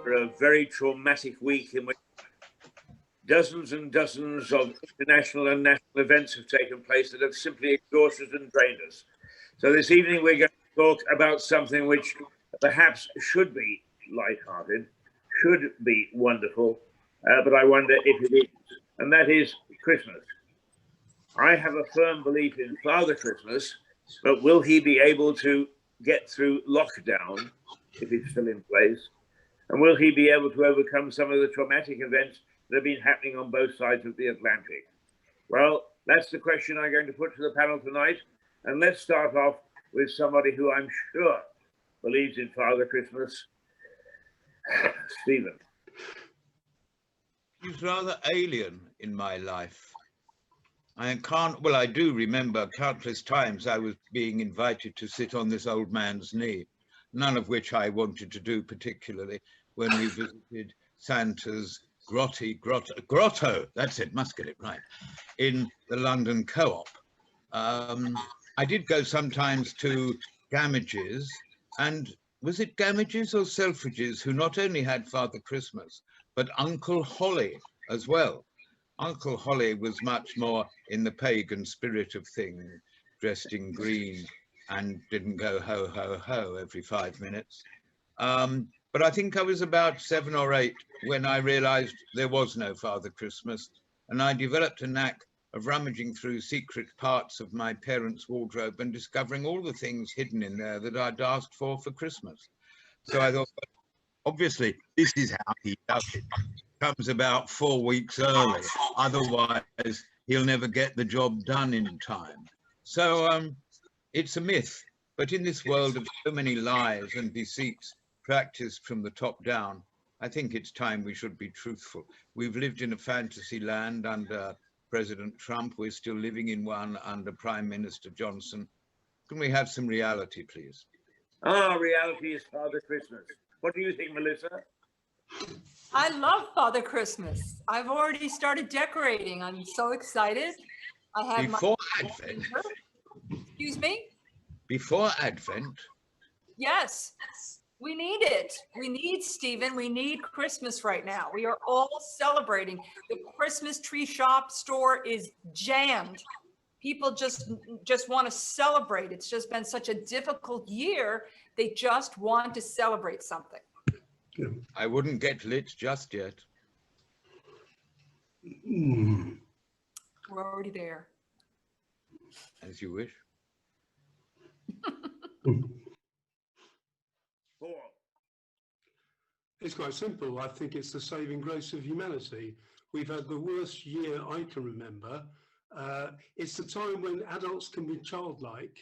after a very traumatic week in which dozens and dozens of international and national events have taken place that have simply exhausted and drained us. So this evening we're going to talk about something which perhaps should be light-hearted, should be wonderful, but I wonder if it is, and that is Christmas. I have a firm belief in Father Christmas, but will he be able to get through lockdown if it's still in place? And will he be able to overcome some of the traumatic events that have been happening on both sides of the Atlantic? Well, that's the question I'm going to put to the panel tonight. And let's start off with somebody who I'm sure believes in Father Christmas, Stephen. He's rather alien in my life. I do remember countless times I was being invited to sit on this old man's knee, none of which I wanted to do particularly, when we visited Santa's grotto, that's it, must get it right, in the London Co-op. I did go sometimes to Gamages, and was it Gamages or Selfridges who not only had Father Christmas, but Uncle Holly as well. Uncle Holly was much more in the pagan spirit of things, dressed in green and didn't go ho, ho, ho every 5 minutes. But I think I was about 7 or 8 when I realized there was no Father Christmas, and I developed a knack of rummaging through secret parts of my parents' wardrobe and discovering all the things hidden in there that I'd asked for Christmas. So I thought, obviously, this is how he does it. Comes about 4 weeks early, otherwise he'll never get the job done in time. So it's a myth, but in this world of so many lies and deceits practiced from the top down, I think it's time we should be truthful. We've lived in a fantasy land under President Trump. We're still living in one under Prime Minister Johnson. Can we have some reality, please? Reality is Father Christmas. What do you think, Melissa? I love Father Christmas. I've already started decorating. I'm so excited. I have Before Advent. Excuse me? Before Advent? Yes. We need it. We need, Stephen, we need Christmas right now. We are all celebrating. The Christmas tree shop store is jammed. People just want to celebrate. It's just been such a difficult year. They just want to celebrate something. I wouldn't get lit just yet. We're already there. As you wish. It's quite simple. I think it's the saving grace of humanity. We've had the worst year I can remember. It's the time when adults can be childlike,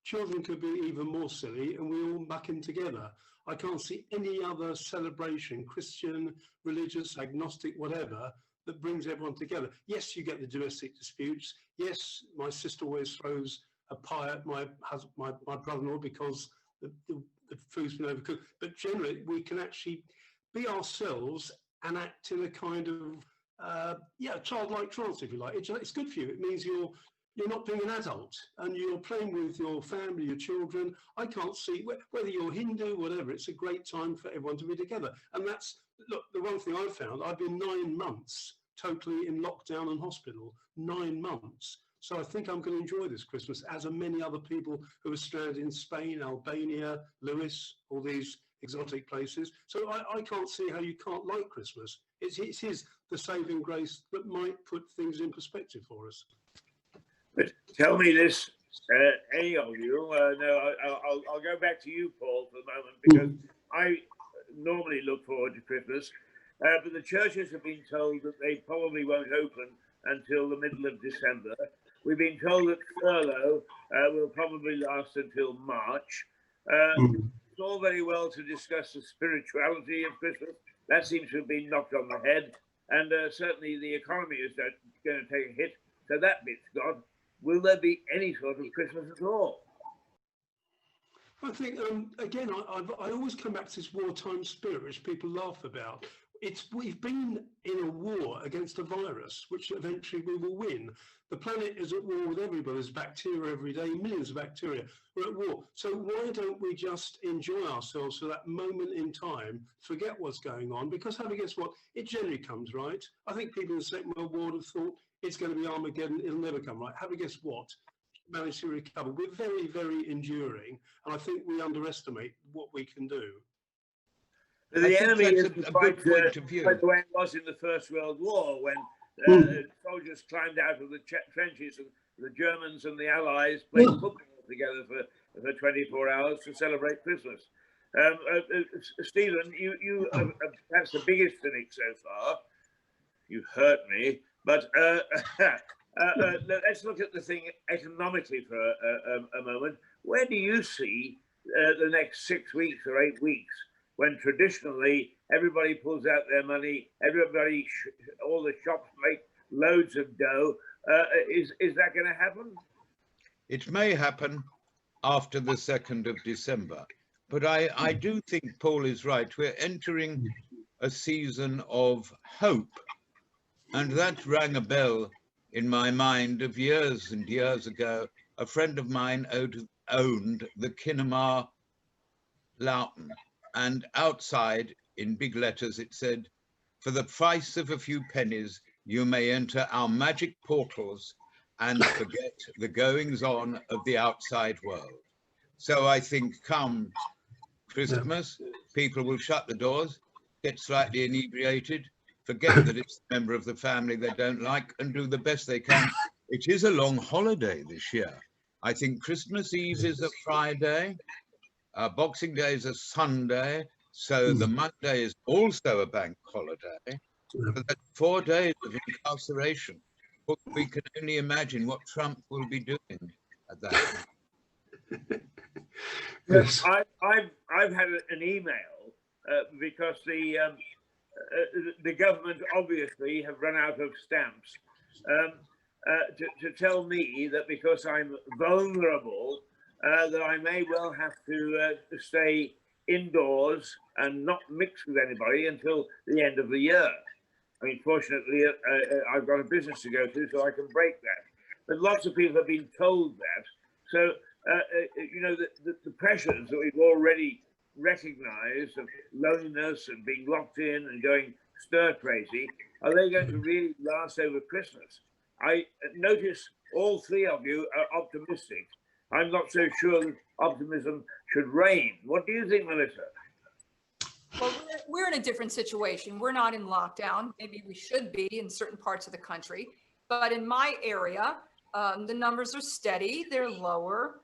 children can be even more silly, and we all muck in together. I can't see any other celebration, Christian, religious, agnostic, whatever, that brings everyone together. Yes, you get the domestic disputes. Yes, my sister always throws a pie at my brother-in-law because the food's been overcooked. But generally, we can actually be ourselves and act in a kind of childlike trance, if you like. It's good for you. It means you're not being an adult and you're playing with your family, your children. I can't see whether you're Hindu, whatever. It's a great time for everyone to be together. And that's, look, the one thing I've found, I've been 9 months totally in lockdown and hospital, 9 months. So I think I'm going to enjoy this Christmas, as are many other people who are stranded in Spain, Albania, Lewis, all these exotic places. So I can't see how you can't like Christmas. It is the saving grace that might put things in perspective for us. But tell me this, any of you, I'll go back to you, Paul, for the moment, because I normally look forward to Christmas, but the churches have been told that they probably won't open until the middle of December. We've been told that furlough will probably last until March. It's all very well to discuss the spirituality of Christmas. That seems to have been knocked on the head. And certainly the economy is going to take a hit. So that bit's gone. Will there be any sort of Christmas at all? I think, again, I always come back to this wartime spirit, which people laugh about. we've been in a war against a virus, which eventually we will win. The planet is at war with everybody. There's bacteria every day, millions of bacteria. We're at war. So why don't we just enjoy ourselves for that moment in time, forget what's going on? Because have a guess what? It generally comes right. I think people in the Second World War have thought it's going to be Armageddon. It'll never come right. Have a guess what? Managed to recover. We're very, very enduring. And I think we underestimate what we can do. The enemy is a good point of view. quite the way it was in the First World War, when soldiers climbed out of the trenches and the Germans and the Allies played football together for 24 hours to celebrate Christmas. Stephen, you are perhaps the biggest cynic so far. You hurt me, but let's look at the thing economically for a moment. Where do you see the next 6 weeks or 8 weeks, when traditionally everybody pulls out their money, all the shops make loads of dough? Is that going to happen? It may happen after the 2nd of December, but I do think Paul is right. We're entering a season of hope, and that rang a bell in my mind of years and years ago. A friend of mine owned the Kinema Loughton, and outside in big letters it said, "For the price of a few pennies, you may enter our magic portals and forget the goings on of the outside world." So I think come Christmas, people will shut the doors, get slightly inebriated, forget that it's a member of the family they don't like, and do the best they can. It is a long holiday this year. I think Christmas Eve is a Friday, Boxing Day is a Sunday, so the Monday is also a bank holiday. But that's 4 days of incarceration. But we can only imagine what Trump will be doing at that time. Yes. I've had an email because the government obviously have run out of stamps to tell me that because I'm vulnerable, that I may well have to stay indoors and not mix with anybody until the end of the year. I mean, fortunately, I've got a business to go to, so I can break that. But lots of people have been told that. So, you know, the pressures that we've already recognized of loneliness and being locked in and going stir crazy, are they going to really last over Christmas? I notice all three of you are optimistic. I'm not so sure that optimism should reign. What do you think, Melissa? Well, we're in a different situation. We're not in lockdown. Maybe we should be in certain parts of the country. But in my area, the numbers are steady. They're lower,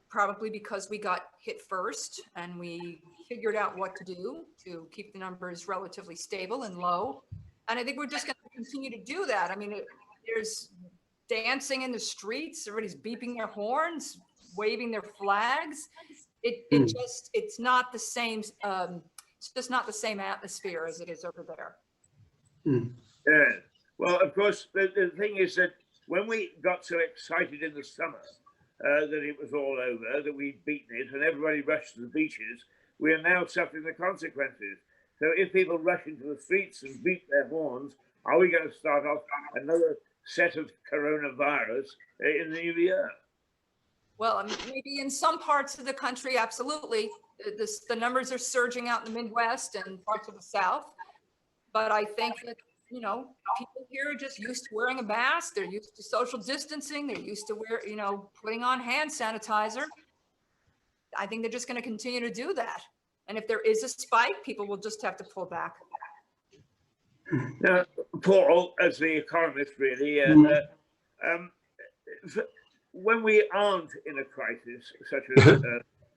probably because we got hit first and we figured out what to do to keep the numbers relatively stable and low. And I think we're just going to continue to do that. I mean, there's dancing in the streets. Everybody's beeping their horns, waving their flags. It's not the same. It's just not the same atmosphere as it is over there. Yeah. Well, of course, the thing is that when we got so excited in the summer that it was all over, that we'd beaten it, and everybody rushed to the beaches, we are now suffering the consequences. So if people rush into the streets and beat their horns, are we going to start off another set of coronavirus in the new year? Well, I mean, maybe in some parts of the country, absolutely. The numbers are surging out in the Midwest and parts of the South. But I think that, you know, people here are just used to wearing a mask. They're used to social distancing. They're used to putting on hand sanitizer. I think they're just going to continue to do that. And if there is a spike, people will just have to pull back. Now, Paul, as the economist, really, when we aren't in a crisis such as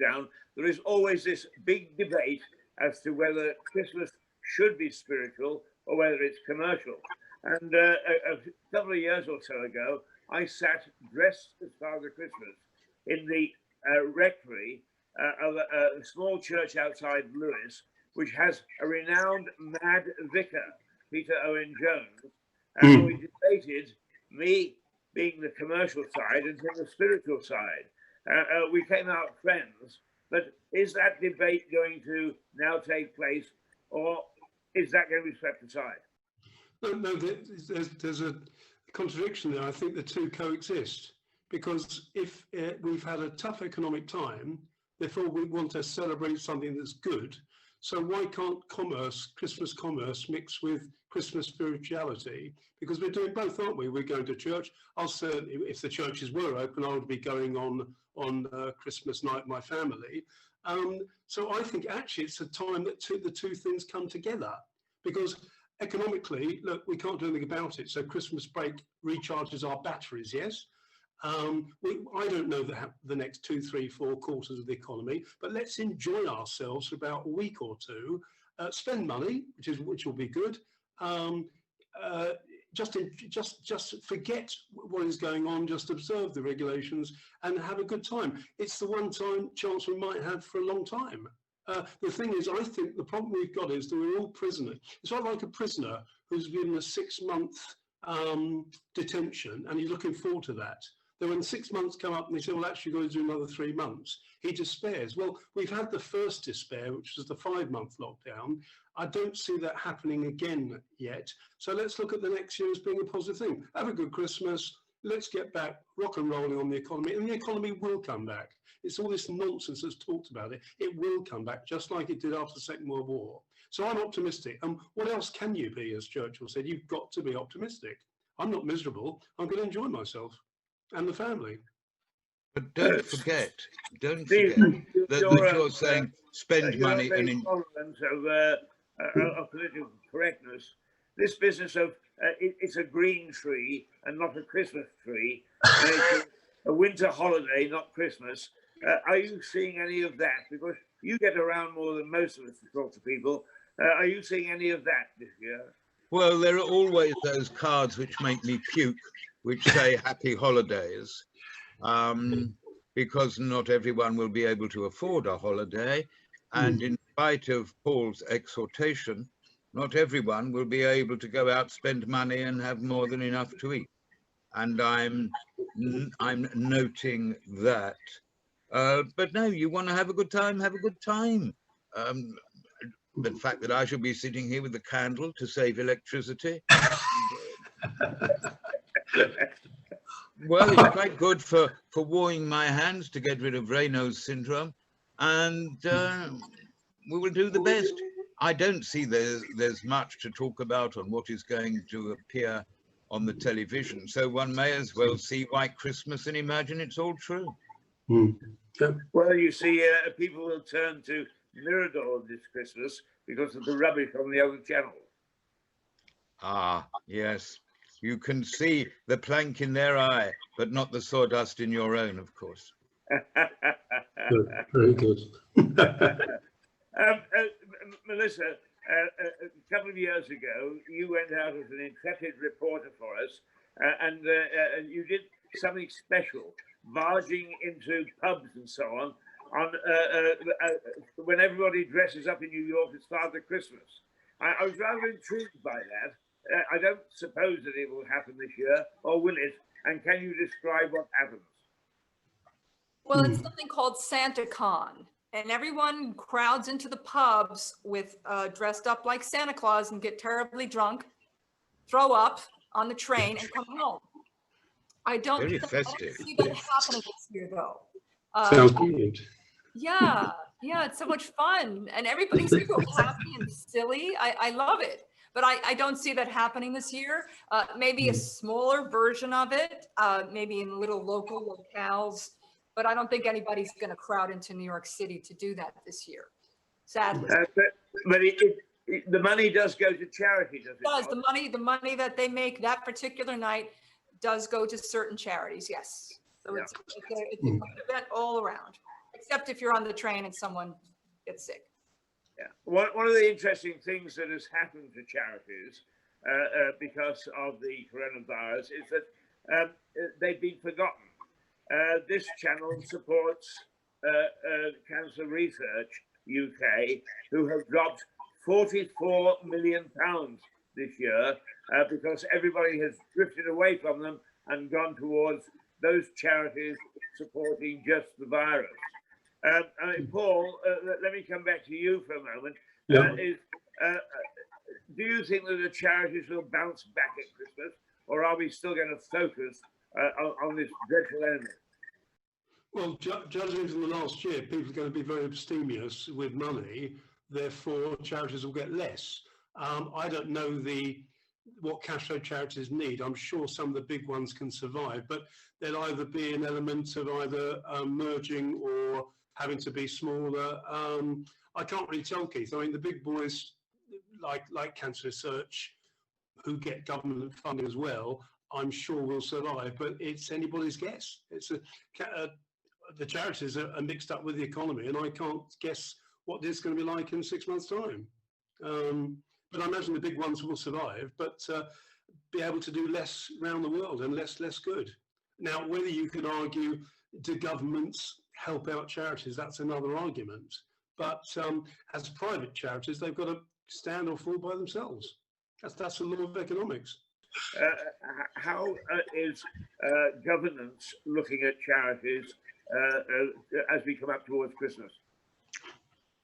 down, there is always this big debate as to whether Christmas should be spiritual or whether it's commercial. And a couple of years or so ago, I sat dressed as Father Christmas in the rectory of a small church outside Lewis, which has a renowned mad vicar, Peter Owen Jones, and we debated, me being the commercial side and him the spiritual side. We came out friends, but is that debate going to now take place, or is that going to be swept aside? No, there's a contradiction there. I think the two coexist, because if we've had a tough economic time, therefore we want to celebrate something that's good. So why can't Christmas commerce, mix with Christmas spirituality? Because we're doing both, aren't we? We're going to church. I'll certainly, if the churches were open, I would be going on Christmas night with my family. So I think actually it's a time that the two things come together, because economically, look, we can't do anything about it. So Christmas break recharges our batteries, yes. I don't know the next 2, 3, 4 quarters of the economy, but let's enjoy ourselves for about a week or two. Spend money, which will be good. Just forget what is going on. Just observe the regulations and have a good time. It's the one chance we might have for a long time. The thing is, I think the problem we've got is that we're all prisoners. It's not like a prisoner who's been a 6-month detention and he's looking forward to that. Then when 6 months come up and they say, well, actually, you're going to do another 3 months, he despairs. Well, we've had the first despair, which was the 5-month lockdown. I don't see that happening again yet. So let's look at the next year as being a positive thing. Have a good Christmas. Let's get back rock and rolling on the economy, and the economy will come back. It's all this nonsense that's talked about it. It will come back just like it did after the Second World War. So I'm optimistic. And what else can you be, as Churchill said? You've got to be optimistic. I'm not miserable. I'm going to enjoy myself and the family. But don't forget that you're saying spend money and of political correctness. This business of it's a green tree and not a Christmas tree, and it's a winter holiday, not Christmas. Are you seeing any of that? Because you get around more than most of us to talk to people. Are you seeing any of that this year? Well, there are always those cards which make me puke, which say happy holidays, because not everyone will be able to afford a holiday. And in spite of Paul's exhortation, not everyone will be able to go out, spend money and have more than enough to eat. And I'm noting that. But no, you want to have a good time, have a good time. The fact that I shall be sitting here with a candle to save electricity. Well, it's quite good for warming my hands to get rid of Raynaud's syndrome. And we will do the best. I don't see there's much to talk about on what is going to appear on the television. So one may as well see White Christmas and imagine it's all true. Well, you see, people will turn to Mirador this Christmas because of the rubbish on the other channel. Ah, yes. You can see the plank in their eye, but not the sawdust in your own, of course. Good, very good. Melissa, a couple of years ago, you went out as an intrepid reporter for us, and you did something special, barging into pubs and so on when everybody dresses up in New York as Father Christmas. I was rather intrigued by that. I don't suppose that it will happen this year, or will it? And can you describe what happens? Well, it's something called SantaCon, and everyone crowds into the pubs with dressed up like Santa Claus and get terribly drunk, throw up on the train, and come home. I don't see that happening this year, though. Sounds good. Yeah, it's so much fun, and everybody's so happy and silly. I love it. But I don't see that happening this year. Maybe a smaller version of it, maybe in little local locales. But I don't think anybody's going to crowd into New York City to do that this year, sadly. But the money does go to charity, does it? It does. The money that they make that particular night does go to certain charities, yes. So it's a good event all around, except if you're on the train and someone gets sick. Yeah, one of the interesting things that has happened to charities because of the coronavirus is that they've been forgotten. This channel supports Cancer Research UK, who have dropped £44 million this year because everybody has drifted away from them and gone towards those charities supporting just the virus. Paul, let me come back to you for a moment. do you think that the charities will bounce back at Christmas, or are we still going to focus on this dreadful enemy? Well, judging from the last year, people are going to be very abstemious with money. Therefore, charities will get less. I don't know what cash flow charities need. I'm sure some of the big ones can survive, but there'll either be an element of either merging or having to be smaller. I can't really tell, Keith. I mean, the big boys like Cancer Research, who get government funding as well, I'm sure will survive, but it's anybody's guess. The charities are mixed up with the economy, and I can't guess what this is going to be like in 6 months' time. But I imagine the big ones will survive, but be able to do less around the world and less good. Now, whether you could argue, do governments help out charities? That's another argument. But as private charities, they've got to stand or fall by themselves. That's the law of economics. How is governance looking at charities as we come up towards Christmas?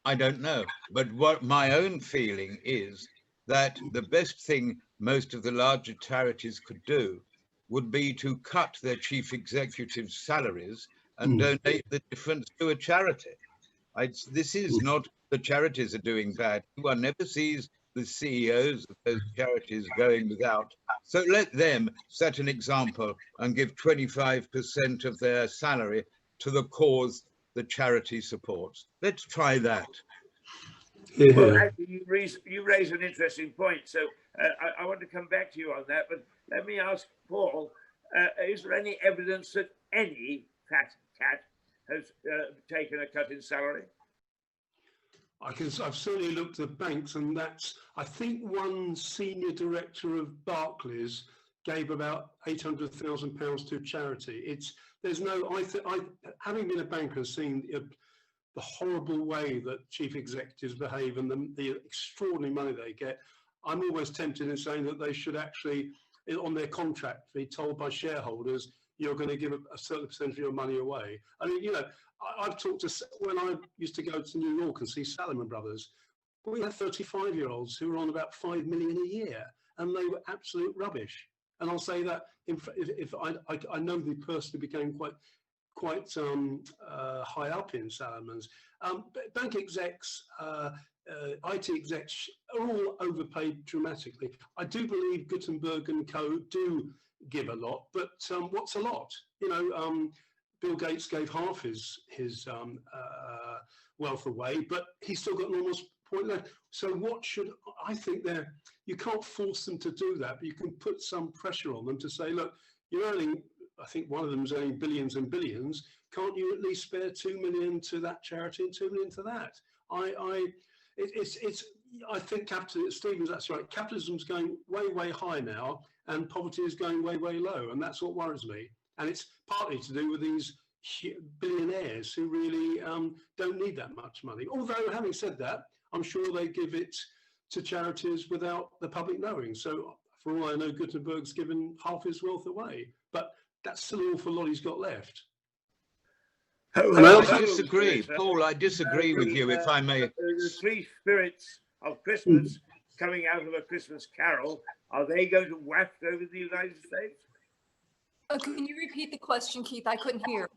I don't know, but what my own feeling is that the best thing most of the larger charities could do would be to cut their chief executives' salaries and donate the difference to a charity. This is not the charities are doing bad. One never sees the CEOs of those charities going without. So let them set an example and give 25% of their salary to the cause the charity supports. Let's try that. Yeah. Well, actually, you raise an interesting point. So I want to come back to you on that, but let me ask Paul, is there any evidence that any fat cat has taken a cut in salary? I've certainly looked at banks, and I think one senior director of Barclays gave about £800,000 to charity. Having been a banker and seen the horrible way that chief executives behave and the extraordinary money they get, I'm always tempted in saying that they should actually, on their contract, be told by shareholders, you're going to give a certain percentage of your money away. I mean, I've talked to, when I used to go to New York and see Salomon Brothers, we had 35-year-olds who were on about $5 million a year, and they were absolute rubbish. And I'll say that if I know the person who became quite high up in Salomon's. Bank execs, IT execs are all overpaid dramatically. I do believe Gutenberg and co do give a lot, but what's a lot? Bill Gates gave half his wealth away, but he's still got an almost point left. So I think you can't force them to do that, but you can put some pressure on them to say, look, you're earning, I think one of them's earning billions and billions. Can't you at least spare 2 million to that charity and 2 million to that? I think Stephen's that's right. Capitalism's going way, way high now, and poverty is going way, way low, and that's what worries me. And it's partly to do with these billionaires who really don't need that much money. Although, having said that, I'm sure they give it to charities without the public knowing. So, for all I know, Gutenberg's given half his wealth away, but that's still an awful lot he's got left. I disagree, Paul. I disagree with you, if I may. The three spirits of Christmas coming out of A Christmas Carol, are they going to waft over the United States? Can you repeat the question, Keith? I couldn't hear.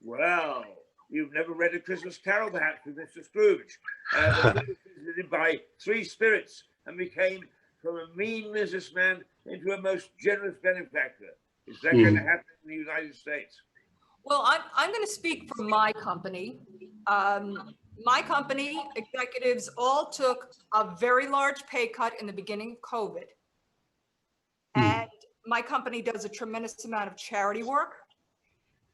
Well, you've never read A Christmas Carol, perhaps, with Mr. Scrooge. Was visited by three spirits and became from a mean businessman into a most generous benefactor. Is that going to happen in the United States? Well, I'm going to speak for my company. My company executives all took a very large pay cut in the beginning of COVID. And my company does a tremendous amount of charity work.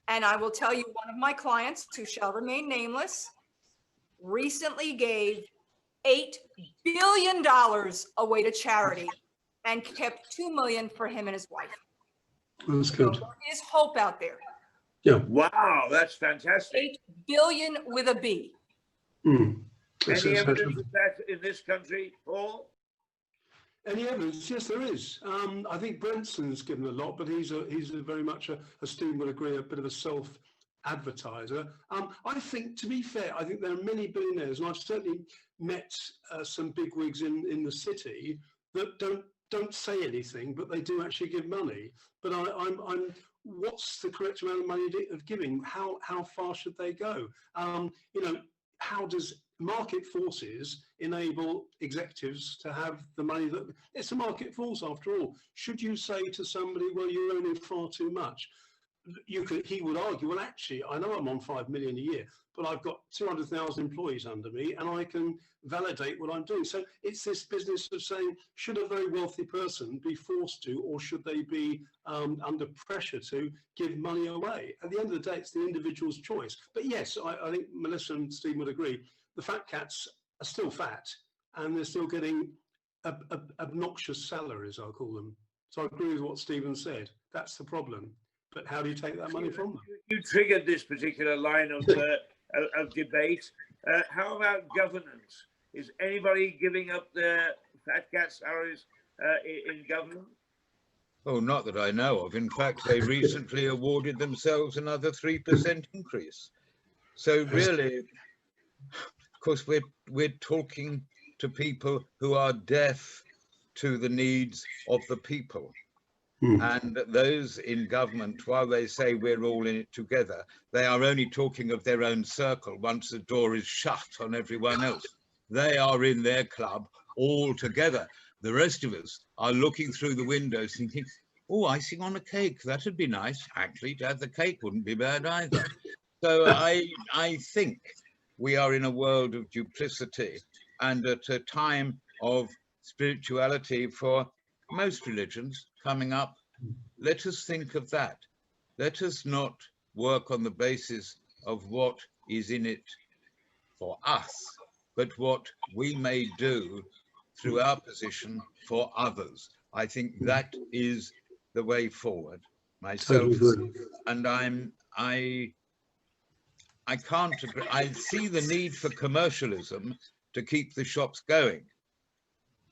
And I will tell you, one of my clients, who shall remain nameless, recently gave $8 billion away to charity and kept $2 million for him and his wife. That's good. So there is hope out there. Yeah. Wow, that's fantastic. 8 billion with a B. Any evidence of that in this country, Paul? Any evidence? Yes, there is. I think Branson's given a lot, but he's very much as Stephen would agree, a bit of a self-advertiser. I think, to be fair, I think there are many billionaires, and I've certainly met some bigwigs in the city that don't say anything, but they do actually give money. But I'm what's the correct amount of money of giving? How far should they go? You know, how does market forces enable executives to have the money that it's a market force after all? Should you say to somebody, well, you're earning far too much? He would argue, well, actually, I know I'm on 5 million a year, but I've got 200,000 employees under me and I can validate what I'm doing. So it's this business of saying, should a very wealthy person be forced to, or should they be under pressure to give money away? At the end of the day, it's the individual's choice. But yes, I think Melissa and Stephen would agree, the fat cats are still fat and they're still getting obnoxious salaries, I'll call them. So I agree with what Stephen said. That's the problem. But how do you take that money from them? You triggered this particular line of debate. How about governance? Is anybody giving up their fat cat salaries in government? Oh, not that I know of. In fact, they recently awarded themselves another 3% increase. So really, of course, we're talking to people who are deaf to the needs of the people. And those in government, while they say we're all in it together, they are only talking of their own circle once the door is shut on everyone else. They are in their club all together. The rest of us are looking through the windows thinking, oh, icing on a cake, that'd be nice. Actually, to have the cake wouldn't be bad either. So I think we are in a world of duplicity and at a time of spirituality for most religions coming up. Let us think of that. Let us not work on the basis of what is in it for us, but what we may do through our position for others. I think that is the way forward. Myself, and I can't agree. I see the need for commercialism to keep the shops going,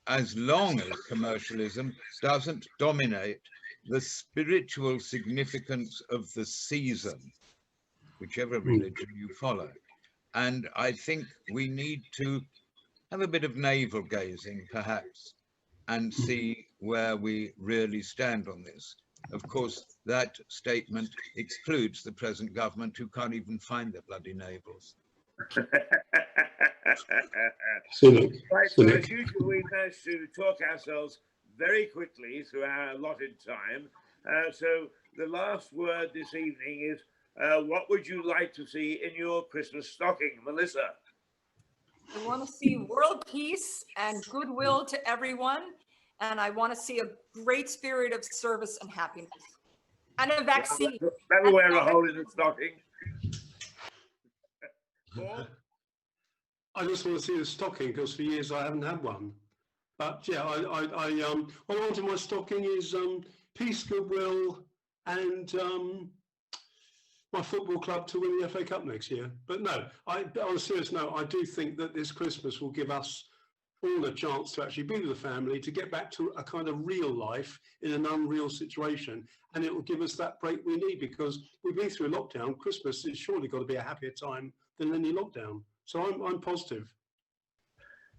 as long as commercialism doesn't dominate the spiritual significance of the season, whichever religion you follow. And I think we need to have a bit of navel gazing, perhaps, and see where we really stand on this. Of course, that statement excludes the present government, who can't even find their bloody navels. Right, so as usual, we've managed to talk ourselves very quickly through our allotted time. So the last word this evening is, what would you like to see in your Christmas stocking, Melissa? I want to see world peace and goodwill to everyone. And I want to see a great spirit of service and happiness. And a vaccine. That'll wear a hole in the stocking. Paul? I just want to see the stocking because for years I haven't had one. But yeah, what I want in my stocking is peace, goodwill, and my football club to win the FA Cup next year. But no, on a serious note, I do think that this Christmas will give us all a chance to actually be with the family, to get back to a kind of real life in an unreal situation. And it will give us that break we need, because we've been through a lockdown. Christmas has surely got to be a happier time than any lockdown. So I'm positive.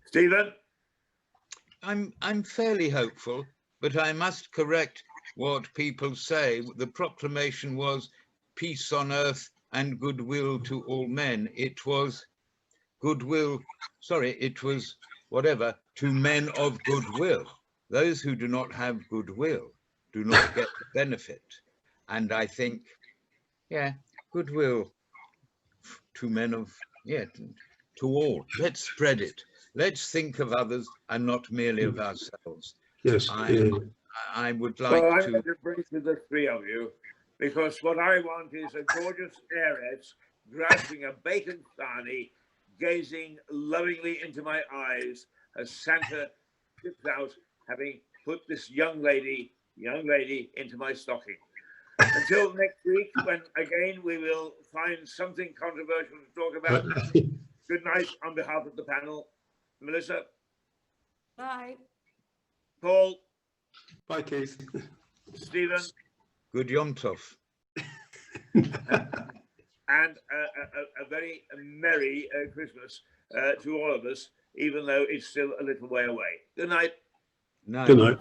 Stephen? I'm fairly hopeful, but I must correct what people say. The proclamation was peace on earth and goodwill to all men. It was goodwill, it was whatever, to men of goodwill. Those who do not have goodwill do not get the benefit. And I think, yeah, goodwill to men of, to all. Let's spread it. Let's think of others and not merely of ourselves. Yes. I would like I'm to... going to bring to the three of you, because what I want is a gorgeous heiress grasping a bacon sarnie, gazing lovingly into my eyes as Santa sits out, having put this young lady into my stocking. Until next week, when again we will find something controversial to talk about. Good night on behalf of the panel. Melissa? Bye. Paul? Bye, Keith. Stephen? Good Yom Tov. And a very merry Christmas to all of us, even though it's still a little way away. Good night. No. Good night.